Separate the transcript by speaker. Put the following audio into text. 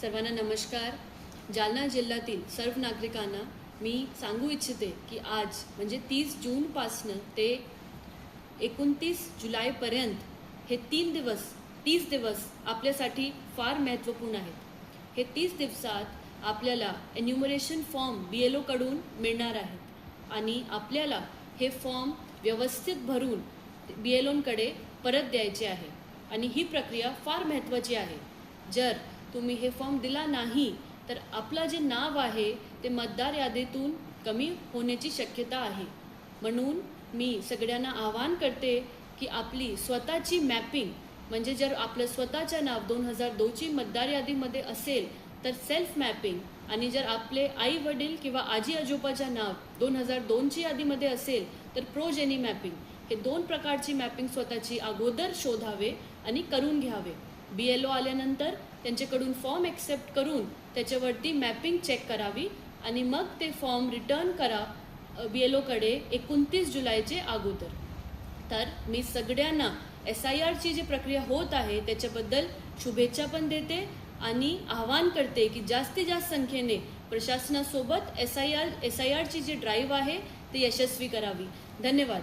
Speaker 1: सर्वांना नमस्कार। जालना जिल्ह्यातील सर्व नागरिकांना मी सांगू इच्छिते की आज म्हणजे 30 जूनपासनं ते 29 जुलैपर्यंत हे 30 दिवस आपल्यासाठी फार महत्त्वपूर्ण आहेत। हे 30 दिवसात आपल्याला एन्युमरेशन फॉर्म BLO कडून मिळणार आहेत आणि आपल्याला हे फॉर्म व्यवस्थित भरून BLOंकडे परत द्यायचे आहे आणि ही प्रक्रिया फार महत्त्वाची आहे। जर तुम्ही हे फॉर्म दिला नाही तर आपलं जे नाव आहे ते मतदार यादीतून कमी होण्याची शक्यता आहे। म्हणून मी सगळ्यांना आवाहन करते की आपली स्वतःची मॅपिंग म्हणजे जर आपलं स्वतःचे नाव 2002 ची मतदार यादीमध्ये असेल तर सेल्फ मॅपिंग आणि जर आपले आई वडील किंवा आजी आजोबाचे नाव 2002 ची यादीमध्ये असेल तर प्रोजेनी मॅपिंग हे दोन प्रकारची मॅपिंग स्वतःची अगोदर शोधावे आणि करून घ्यावे। BLO आल्यानंतर त्यांच्याकडून फॉर्म एक्सेप्ट करून त्याच्यावरती मॅपिंग चेक करावी आणि मग ते फॉर्म रिटर्न करा BLO कडे 29 जुलैचे अगोदर। तर मी सगळ्यांना SIR ची जी प्रक्रिया होत आहे त्याच्याबद्दल शुभेच्छा पण देते आणि आवाहन करते की जास्तीत जास्त संख्येने प्रशासनासोबत SIR ची जी ड्राईव्ह आहे ती यशस्वी करावी। धन्यवाद।